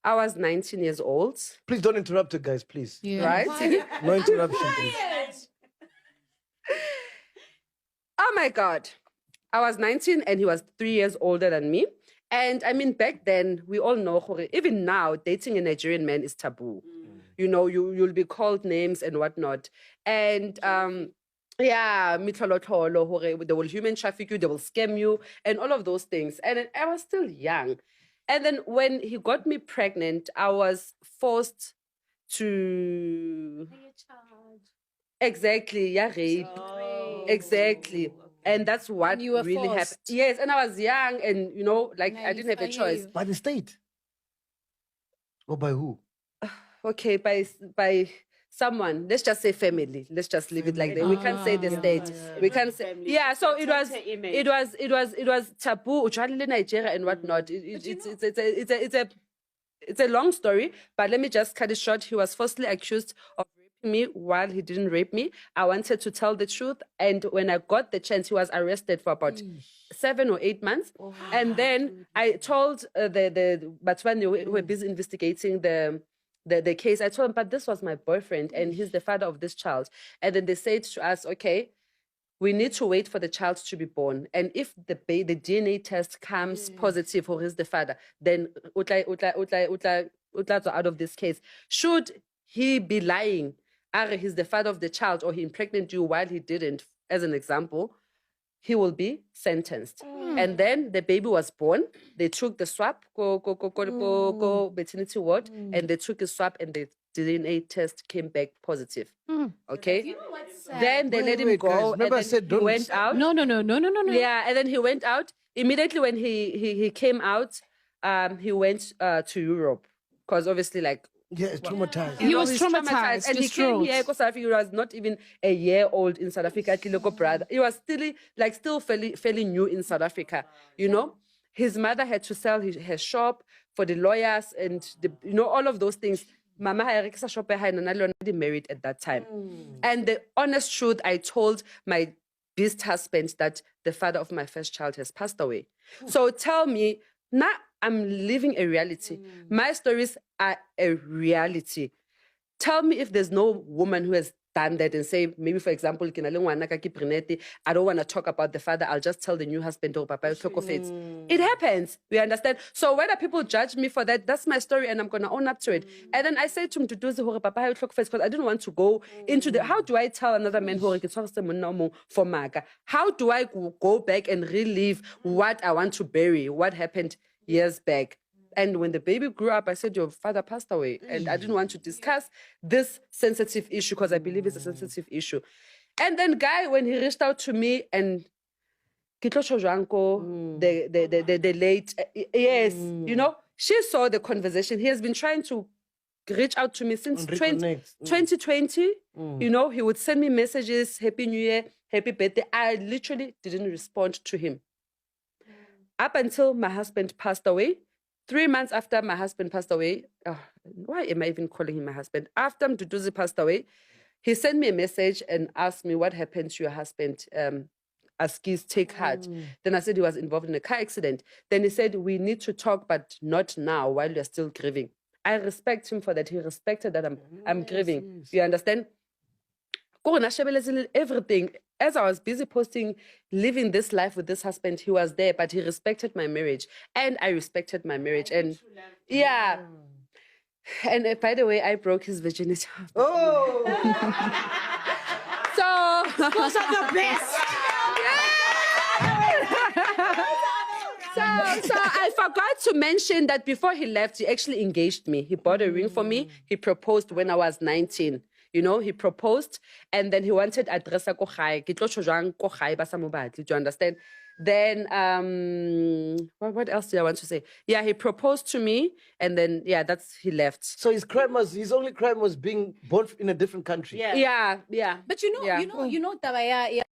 I was 19 years old. Please don't interrupt her, guys, please. Yeah. Right? No interruption, please. Oh my God. I was 19 and he was 3 years older than me. And I mean, back then, we all know, even now, dating a Nigerian man is taboo. You know, you'll be called names and whatnot. And yeah, mitlolotolo, they will human traffic you, they will scam you, and all of those things. And I was still young. And then when he got me pregnant, I was forced to... Exactly, yeah, rape. Exactly. And that's what You were really happened. forced. Yes, and I was young and, you know, like I didn't have a choice. By the state? Or by who? Okay, by someone. Let's just say family. Let's just leave it like that. We can't say the state. We can't say. Yeah. So it was taboo. Usually Nigeria and whatnot. It's a long story, but let me just cut it short. He was falsely accused of raping me while he didn't rape me. I wanted to tell the truth, and when I got the chance, he was arrested for about 7 or 8 months. Oh, and then I told but when they were busy investigating the case, I told him, but this was my boyfriend, and he's the father of this child. And then they said to us, okay, we need to wait for the child to be born. And if the DNA test comes positive or he's the father, then out of this case. Should he be lying, he's the father of the child, or he impregnated you while he didn't, as an example, he will be sentenced. And then the baby was born. They took the swab, go maternity ward, and they took a swab, and the DNA test came back positive. Okay? You know what's sad? Then they let him go, guys, and then he went out. No. Yeah, and then he went out. Immediately when he came out, he went to Europe. Because obviously, like... Yeah, it's traumatized. He was traumatized. And he came here because South Africa, he was not even a year old in South Africa. Brother. He was still fairly new in South Africa, you know? His mother had to sell her shop for the lawyers and, all of those things. Mama had shop married at that time. And the honest truth, I told my beast husband that the father of my first child has passed away. So tell me, now I'm living a reality. My stories are a reality. Tell me if there's no woman who has done that and say, maybe, for example, I don't want to talk about the father. I'll just tell the new husband, oh, Papa, it happens. We understand. So whether people judge me for that, that's my story, and I'm going to own up to it. And then I said to him to do the Papa, because I didn't want to go into the... How do I tell another man for Maga? How do I go back and relive what I want to bury, what happened years back? And when the baby grew up, I said, your father passed away. And I didn't want to discuss this sensitive issue because I believe it's a sensitive issue. And then Guy, when he reached out to me and the late, yes, she saw the conversation. He has been trying to reach out to me since 2020. He would send me messages, Happy New Year, Happy Birthday. I literally didn't respond to him. Up until my husband passed away. 3 months after my husband passed away, why am I even calling him my husband? After Mduduzi passed away, he sent me a message and asked me what happened to your husband. Askis take heart. Then I said he was involved in a car accident. Then he said, we need to talk, but not now while you're still grieving. I respect him for that. He respected that I'm grieving. Yes. You understand? Everything. As I was busy posting, living this life with this husband, he was there, but he respected my marriage. And I respected my marriage. And yeah. And by the way, I broke his virginity. Oh! So... Those are the best! So I forgot to mention that before he left, he actually engaged me. He bought a ring for me. He proposed when I was 19. He proposed, and then he wanted address ko gae. Ke tlo tsho jwang ko gae ba sa mo batle, do you understand? Then, what else did I want to say? Yeah, he proposed to me, and then, he left. So his only crime was being born in a different country. Yeah. But you know, Tabaya,